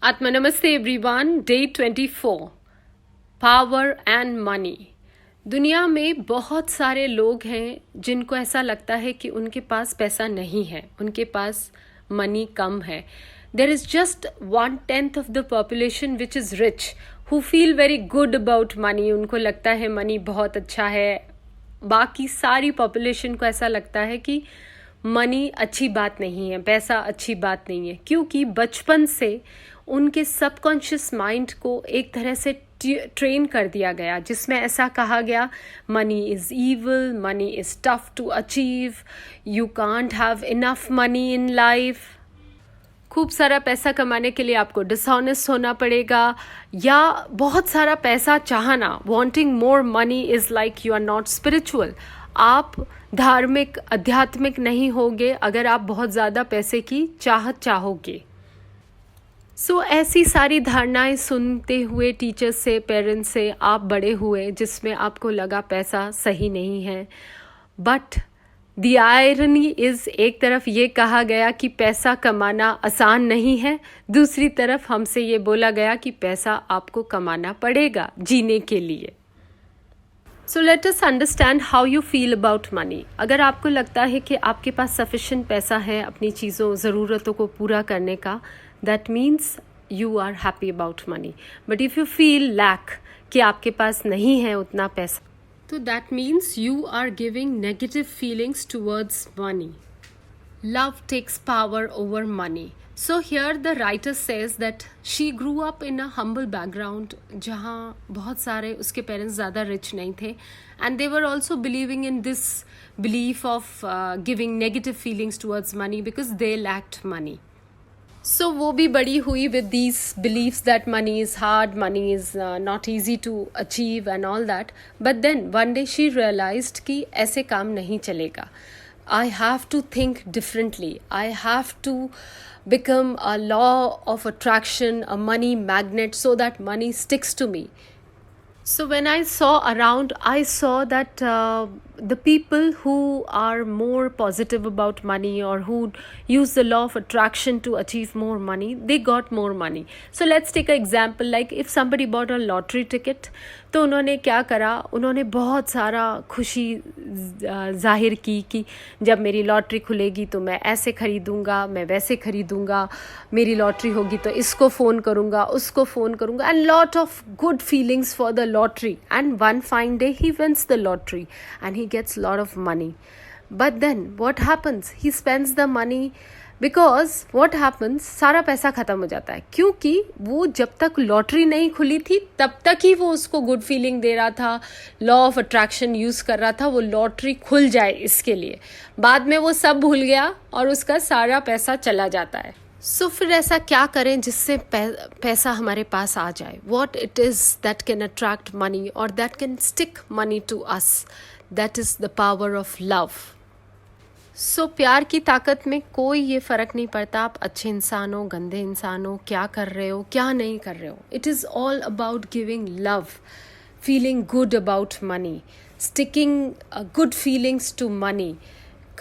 आत्मा नमस्ते everyone. Day 24 power and money. दुनिया में बहुत सारे लोग हैं जिनको ऐसा लगता है कि उनके पास पैसा नहीं है, उनके पास मनी कम है। There is just 1/10 of the population which is rich who feel very good about money. उनको लगता है मनी बहुत अच्छा है। बाकी सारी पॉपुलेशन को ऐसा लगता है कि मनी अच्छी बात नहीं है, पैसा अच्छी बात नहीं है, क्योंकि बचपन से उनके सबकॉन्शियस माइंड को एक तरह से ट्रेन कर दिया गया, जिसमें ऐसा कहा गया money is evil, money is tough to achieve, you can't have enough money in life. खूब सारा पैसा कमाने के लिए आपको डिसऑनेस्ट होना पड़ेगा, या बहुत सारा पैसा चाहना, wanting more money is like you are not spiritual. आप धार्मिक, आध्यात्मिक नहीं होगे अगर आप बहुत ज़्यादा पैसे की चाहत चाहोगे। ऐसी सारी धारणाएं सुनते हुए टीचर्स से, पेरेंट्स से आप बड़े हुए, जिसमें आपको लगा पैसा सही नहीं है। बट द आयरनी इज़, एक तरफ ये कहा गया कि पैसा कमाना आसान नहीं है, दूसरी तरफ हमसे ये बोला गया कि पैसा आपको कमाना पड़ेगा जीने के लिए। So let us understand how you feel about money. अगर आपको लगता है कि आपके पास सफिशिएंट पैसा है अपनी चीज़ों, ज़रूरतों को पूरा करने का, that means you are happy about money. But if you feel lack, कि आपके पास नहीं है उतना पैसा, तो that means you are giving negative feelings towards money. Love takes power over money. So here the writer says that she grew up in a humble background, जहाँ बहुत सारे उसके parents ज़्यादा rich नहीं थे, and they were also believing in this belief of giving negative feelings towards money because they lacked money. So वो भी बड़ी हुई with these beliefs that money is hard, money is not easy to achieve and all that. But then one day she realized कि ऐसे काम नहीं चलेगा. I have to think differently. I have to become a law of attraction, a money magnet, so that money sticks to me. So when I saw around, I saw that the people who are more positive about money, or who use the law of attraction to achieve more money, they got more money. So let's take an example, like if somebody bought a lottery ticket, तो उन्होंने क्या करा, उन्होंने बहुत सारा खुशी जाहिर की कि जब मेरी लॉटरी खुलेगी तो मैं ऐसे खरीदूंगा, मैं वैसे खरीदूंगा, मेरी लॉटरी होगी तो इसको फ़ोन करूंगा, उसको फ़ोन करूंगा, and lot of good feelings for the lottery. And one fine day he wins the lottery and he gets a lot of money. But then what happens? He spends the money because what happens? सारा पैसा खत्म हो जाता है, क्योंकि वो जब तक लॉटरी नहीं खुली थी तब तक ही वो उसको गुड फीलिंग दे रहा था, लॉ ऑफ अट्रैक्शन यूज़ कर रहा था, वो लॉटरी खुल जाए इसके लिए। बाद में वो सब भूल गया और उसका सारा पैसा चला जाता है। फिर ऐसा क्या करें जिससे पैसा हमारे पास आ जाए? What it is that can attract money और that can stick money to us? That is the power of love. प्यार की ताकत में कोई ये फ़र्क नहीं पड़ता आप अच्छे इंसान हो, गंदे इंसान हो, क्या कर रहे हो, क्या नहीं कर रहे हो। It is all about giving love, feeling good about money, sticking good feelings to money.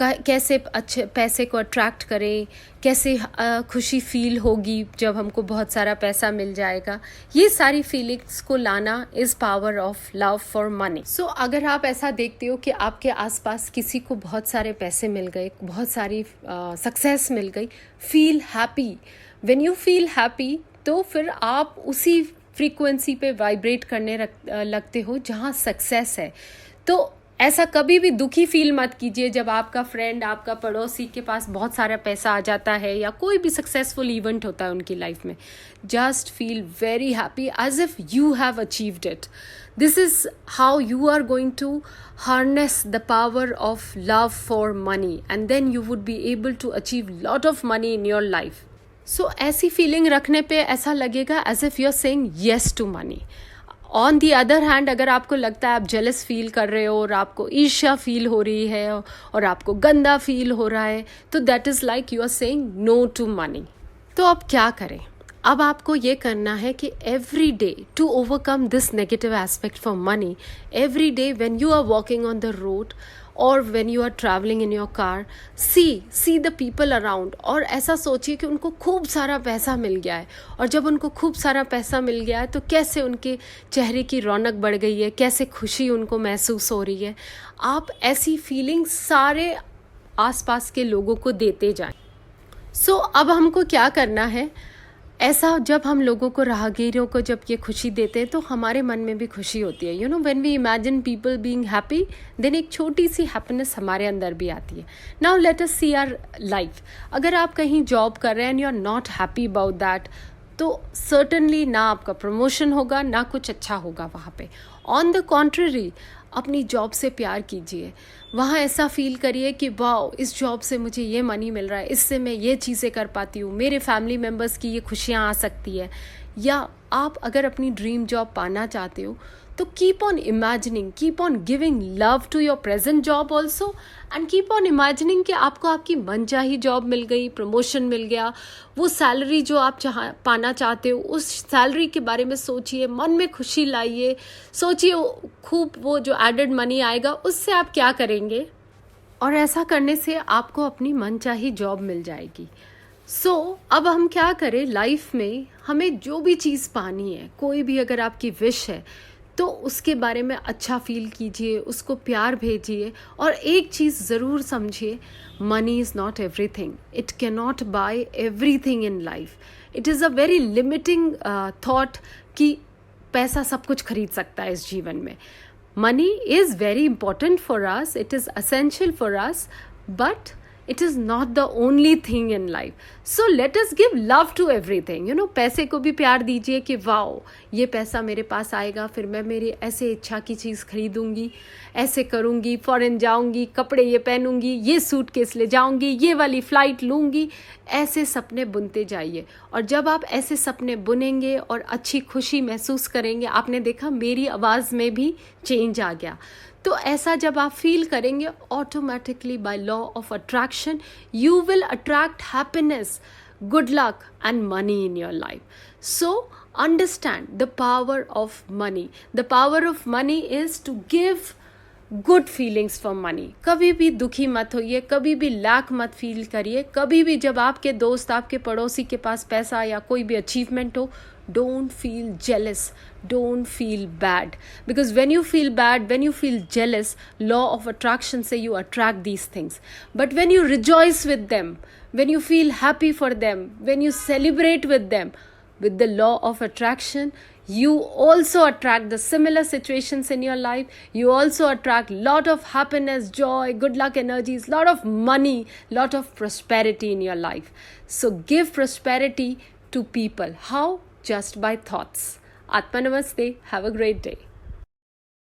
कैसे अच्छे पैसे को अट्रैक्ट करें, कैसे खुशी फील होगी जब हमको बहुत सारा पैसा मिल जाएगा, ये सारी फीलिंग्स को लाना is power of love for money. अगर आप ऐसा देखते हो कि आपके आसपास किसी को बहुत सारे पैसे मिल गए, बहुत सारी सक्सेस मिल गई, feel happy. When you feel happy तो फिर आप उसी फ्रीक्वेंसी पे वाइब्रेट करने लगते हो जहाँ सक्सेस है। तो ऐसा कभी भी दुखी फील मत कीजिए जब आपका फ्रेंड, आपका पड़ोसी के पास बहुत सारा पैसा आ जाता है, या कोई भी सक्सेसफुल इवेंट होता है उनकी लाइफ में। Just feel very happy as if you have achieved it. This is how you are going to harness the power of love for money, and then you would be able to achieve lot of money in your life. ऐसी feeling रखने पे ऐसा लगेगा as if you are saying yes to money. On the other hand, अगर आपको लगता है आप जेलस फील कर रहे हो और आपको ईर्ष्या फील हो रही है और आपको गंदा फील हो रहा है, तो that is like you are saying no to money. तो अब क्या करें? अब आपको ये करना है कि every day to overcome this negative aspect for money, every day when you are walking on the road, और when you are travelling in your car, see the people around, और ऐसा सोचिए कि उनको खूब सारा पैसा मिल गया है, और जब उनको खूब सारा पैसा मिल गया है तो कैसे उनके चेहरे की रौनक बढ़ गई है, कैसे खुशी उनको महसूस हो रही है। आप ऐसी फीलिंग सारे आसपास के लोगों को देते जाएं। सो अब हमको क्या करना है, ऐसा जब हम लोगों को, राहगीरों को जब ये खुशी देते हैं तो हमारे मन में भी खुशी होती है। When we imagine people being happy, then एक छोटी सी हैप्पीनेस हमारे अंदर भी आती है। Now let us see our life. अगर आप कहीं जॉब कर रहे हैं and you are not happy about that, तो सर्टनली ना आपका प्रमोशन होगा, ना कुछ अच्छा होगा वहाँ पे। ऑन द कॉन्ट्ररी, अपनी जॉब से प्यार कीजिए, वहाँ ऐसा फील करिए कि वाओ, इस जॉब से मुझे ये मनी मिल रहा है, इससे मैं ये चीज़ें कर पाती हूँ, मेरे फैमिली मेम्बर्स की ये खुशियाँ आ सकती है। या आप अगर अपनी ड्रीम जॉब पाना चाहते हो तो keep on imagining, keep on giving love to your present job also, and keep on imagining कि आपको आपकी मनचाही जॉब मिल गई, प्रमोशन मिल गया, वो सैलरी जो आप पाना चाहते हो, उस सैलरी के बारे में सोचिए, मन में खुशी लाइए, सोचिए खूब वो जो एडेड मनी आएगा उससे आप क्या करेंगे, और ऐसा करने से आपको अपनी मनचाही जॉब मिल जाएगी। अब हम क्या करें लाइफ में, हमें जो भी चीज़ पानी है, कोई भी अगर आपकी विश है तो उसके बारे में अच्छा फील कीजिए, उसको प्यार भेजिए, और एक चीज़ ज़रूर समझिए, money is not everything, it can not buy everything in life. It is a very limiting thought कि पैसा सब कुछ खरीद सकता है इस जीवन में। Money is very important for us, it is essential for us, but it is not the only thing in life. So let us give love to everything. पैसे को भी प्यार दीजिए कि वाओ, ये पैसा मेरे पास आएगा, फिर मैं मेरी ऐसे इच्छा की चीज़ खरीदूंगी, ऐसे करूंगी, फॉरेन जाऊंगी, कपड़े ये पहनूंगी, ये सूटकेस ले जाऊंगी, ये वाली फ़्लाइट लूंगी। ऐसे सपने बुनते जाइए, और जब आप ऐसे सपने बुनेंगे और अच्छी खुशी महसूस करेंगे, आपने देखा मेरी आवाज़ में भी चेंज आ गया। तो ऐसा जब आप फील करेंगे, automatically by law of attraction you will attract happiness, good luck and money in your life. So understand the power of money. The power of money is to give good feelings from money. कभी भी दुखी मत होइए, कभी भी lack मत feel करिए. कभी भी जब आपके दोस्त, आपके पड़ोसी के पास पैसा या कोई भी अचीवमेंट हो, don't feel jealous, don't feel bad, because when you feel bad, when you feel jealous, law of attraction say you attract these things. But when you rejoice with them, when you feel happy for them, when you celebrate with them, with the law of attraction, you also attract the similar situations in your life. You also attract lot of happiness, joy, good luck energies, lot of money, lot of prosperity in your life. So give prosperity to people. How? Just by thoughts. Atma Namaste. Have a great day.